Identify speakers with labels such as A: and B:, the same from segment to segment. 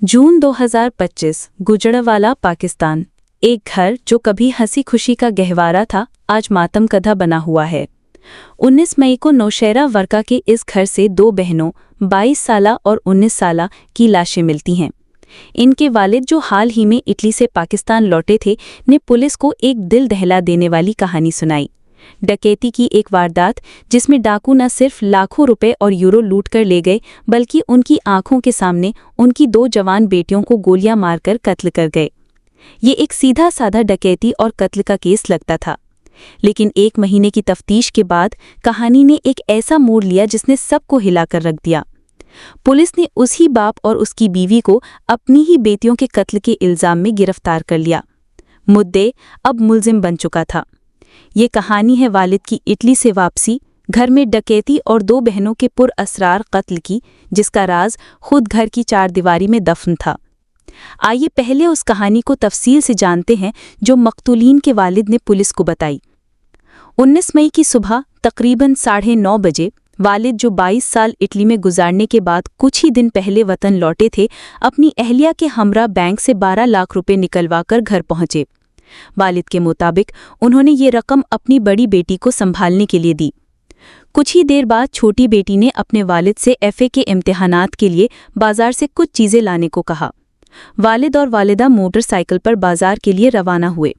A: जून 2025 गुजरांवाला पाकिस्तान। एक घर जो कभी हंसी खुशी का गहवारा था आज मातम कथा बना हुआ है। 19 मई को नौशेरा वर्का के इस घर से दो बहनों 22 साला और 19 साला की लाशें मिलती हैं। इनके वालिद जो हाल ही में इटली से पाकिस्तान लौटे थे ने पुलिस को एक दिल दहला देने वाली कहानी सुनाई। डकैती की एक वारदात जिसमें डाकू न सिर्फ लाखों रुपए और यूरो लूट कर ले गए बल्कि उनकी आंखों के सामने उनकी दो जवान बेटियों को गोलियां मारकर कत्ल कर गए। ये एक सीधा साधा डकैती और कत्ल का केस लगता था, लेकिन एक महीने की तफ्तीश के बाद कहानी ने एक ऐसा मोड़ लिया जिसने सबको हिलाकर रख दिया। पुलिस ने उसी बाप और उसकी बीवी को अपनी ही बेटियों के कत्ल के इल्जाम में गिरफ्तार कर लिया। मुद्दे अब मुलजिम बन चुका था। ये कहानी है वालिद की इटली से वापसी, घर में डकैती और दो बहनों के पुरअसरार कत्ल की, जिसका राज खुद घर की चारदीवारी में दफन था। आइए पहले उस कहानी को तफसील से जानते हैं जो मकतूलीन के वालिद ने पुलिस को बताई। 19 मई की सुबह तकरीबन 9:30 बजे वालिद जो 22 साल इटली में गुजारने के बाद कुछ ही दिन पहले वतन लौटे थे, अपनी अहलिया के हमरा बैंक से 12 लाख रुपए निकलवाकर घर पहुंचे। वालिद के मुताबिक उन्होंने ये रकम अपनी बड़ी बेटी को संभालने के लिए दी। कुछ ही देर बाद छोटी बेटी ने अपने वालिद से एफए के इम्तिहानात के लिए बाजार से कुछ चीज़ें लाने को कहा। वालिद और वालिदा मोटरसाइकिल पर बाजार के लिए रवाना हुए।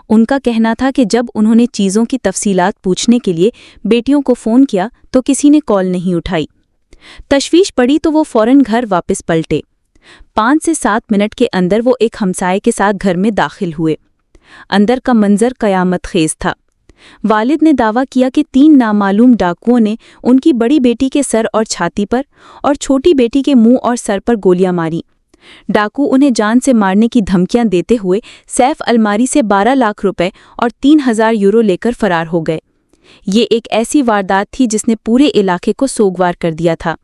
A: उनका कहना था कि जब उन्होंने चीज़ों की तफसीलात पूछने के लिए बेटियों को फ़ोन किया तो किसी ने कॉल नहीं उठाई। तशवीश पड़ी तो वो फ़ौरन घर वापस पलटे। 5 से 7 मिनट के अंदर वो एक हमसाये के साथ घर में दाखिल हुए। अंदर का मंजर कयामत खेज था। वालिद ने दावा किया कि 3 नामालूम डाकुओं ने उनकी बड़ी बेटी के सर और छाती पर और छोटी बेटी के मुंह और सर पर गोलियां मारी। डाकू उन्हें जान से मारने की धमकियां देते हुए सैफ अलमारी से 12 लाख रुपए और 3000 यूरो लेकर फरार हो गए। ये एक ऐसी वारदात थी जिसने पूरे इलाके को सोगवार कर दिया था।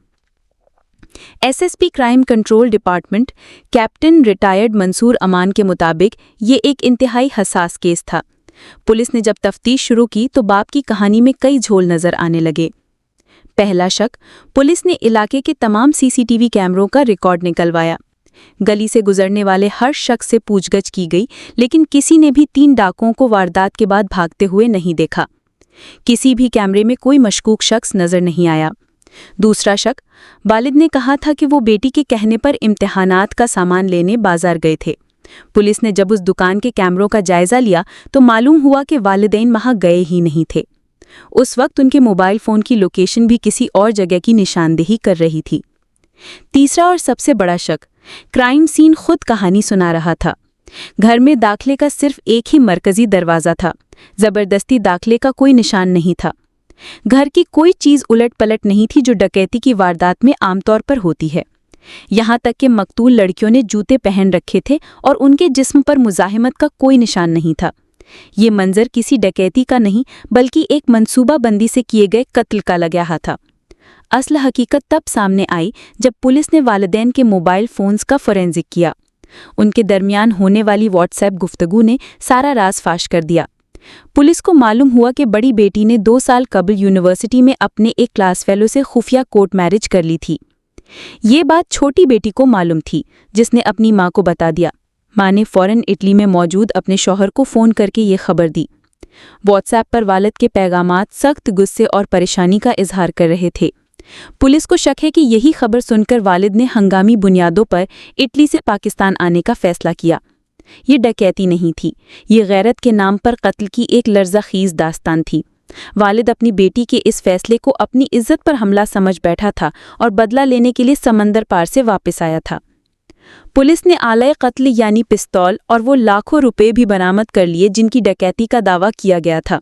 A: SSP crime control department captain retired Mansoor Aman के मुताबिक ये एक इंतहाई हसास केस था। पुलिस ने जब तफ्तीश शुरू की तो बाप की कहानी में कई झोल नजर आने लगे। पहला शक, पुलिस ने इलाके के तमाम सीसीटीवी कैमरों का रिकॉर्ड निकलवाया। गली से गुजरने वाले हर शख्स से पूछगछ की गई, लेकिन किसी ने भी 3 डाकुओं को वारदात के बाद भागते हुए नहीं देखा। किसी भी कैमरे में कोई मशकूक शख्स नजर नहीं आया। दूसरा शक, वालिद ने कहा था कि वो बेटी के कहने पर इम्तिहानात का सामान लेने बाजार गए थे। पुलिस ने जब उस दुकान के कैमरों का जायजा लिया तो मालूम हुआ कि वालिदैन वहां गए ही नहीं थे। उस वक्त उनके मोबाइल फ़ोन की लोकेशन भी किसी और जगह की निशानदेही कर रही थी। तीसरा और सबसे बड़ा शक, क्राइम सीन खुद कहानी सुना रहा था। घर में दाखिले का सिर्फ एक ही मरकजी दरवाज़ा था। ज़बरदस्ती दाखिले का कोई निशान नहीं था। घर की कोई चीज़ उलट पलट नहीं थी जो डकैती की वारदात में आमतौर पर होती है। यहाँ तक कि मकतूल लड़कियों ने जूते पहन रखे थे और उनके जिस्म पर मुज़ाहिमत का कोई निशान नहीं था। ये मंजर किसी डकैती का नहीं बल्कि एक मंसूबाबंदी से किए गए कत्ल का लग रहा था। असल हकीकत तब सामने आई जब पुलिस ने वालिदैन के मोबाइल फ़ोन्स का फोरेंसिक किया। उनके दरमियान होने वाली व्हाट्सएप गुफ्तगू ने सारा राज फाश कर दिया। पुलिस को मालूम हुआ कि बड़ी बेटी ने 2 साल कबल यूनिवर्सिटी में अपने एक क्लास फेलो से खुफिया कोर्ट मैरिज कर ली थी। ये बात छोटी बेटी को मालूम थी, जिसने अपनी माँ को बता दिया। माँ ने फ़ौरन इटली में मौजूद अपने शौहर को फ़ोन करके ये खबर दी। व्हाट्सएप पर वालिद के पैगामात सख्त गुस्से और परेशानी का इजहार कर रहे थे। पुलिस को शक है कि यही खबर सुनकर वालिद ने हंगामी बुनियादों पर इटली से पाकिस्तान आने का फैसला किया। ये डकैती नहीं थी, ये गैरत के नाम पर कत्ल की एक लर्ज़ाख़ीज़ दास्तान थी। वालिद अपनी बेटी के इस फैसले को अपनी इज्जत पर हमला समझ बैठा था और बदला लेने के लिए समंदर पार से वापस आया था। पुलिस ने आलय कत्ल यानी पिस्तौल और वो लाखों रुपए भी बरामद कर लिए जिनकी डकैती का दावा किया गया था।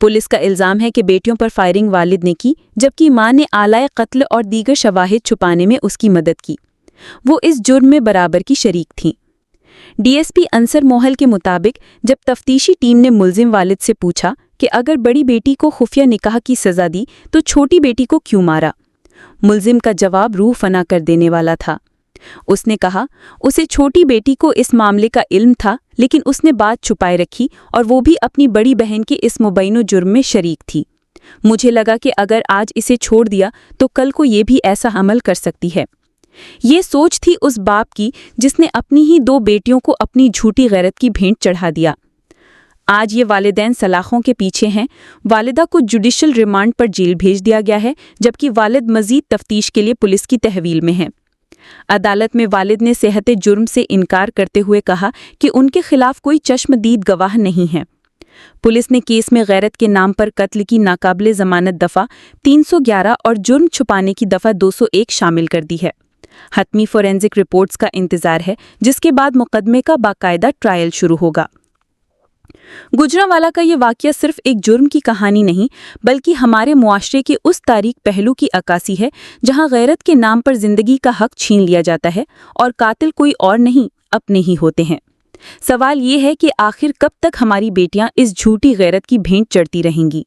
A: पुलिस का इल्ज़ाम है कि बेटियों पर फायरिंग वालिद ने की, जबकि मां ने आलय कत्ल और दीगर शवाहिद छुपाने में उसकी मदद की। वो इस जुर्म में बराबर की शरीक थीं। डीएसपी अंसर मोहल के मुताबिक जब तफ्तीशी टीम ने मुलजिम वालिद से पूछा कि अगर बड़ी बेटी को खुफिया निकाह की सज़ा दी तो छोटी बेटी को क्यों मारा, मुलजिम का जवाब रूह फना कर देने वाला था। उसने कहा उसे छोटी बेटी को इस मामले का इल्म था, लेकिन उसने बात छुपाए रखी और वो भी अपनी बड़ी बहन के इस मुबैनो जुर्म में शरीक थी। मुझे लगा कि अगर आज इसे छोड़ दिया तो कल को ये भी ऐसा अमल कर सकती है। یہ سوچ تھی اس باپ کی جس نے اپنی ہی 2 بیٹیوں کو اپنی جھوٹی غیرت کی بھینٹ چڑھا دیا۔ آج یہ والدین سلاخوں کے پیچھے ہیں۔ والدہ کو جوڈیشل ریمانڈ پر جیل بھیج دیا گیا ہے، جبکہ والد مزید تفتیش کے لیے پولیس کی تحویل میں ہیں۔ عدالت میں والد نے صحت جرم سے انکار کرتے ہوئے کہا کہ ان کے خلاف کوئی چشمدید گواہ نہیں ہے۔ پولیس نے کیس میں غیرت کے نام پر قتل کی ناقابل ضمانت دفعہ 311 اور جرم چھپانے کی دفعہ 201 شامل کر دی ہے۔ حتمی فورینزک رپورٹس کا انتظار ہے، جس کے بعد مقدمے کا باقاعدہ ٹرائل شروع ہوگا۔ گوجرانوالا کا یہ واقعہ صرف ایک جرم کی کہانی نہیں، بلکہ ہمارے معاشرے کے اس تاریک پہلو کی عکاسی ہے جہاں غیرت کے نام پر زندگی کا حق چھین لیا جاتا ہے اور قاتل کوئی اور نہیں، اپنے ہی ہوتے ہیں۔ سوال یہ ہے کہ آخر کب تک ہماری بیٹیاں اس جھوٹی غیرت کی بھینٹ چڑھتی رہیں گی؟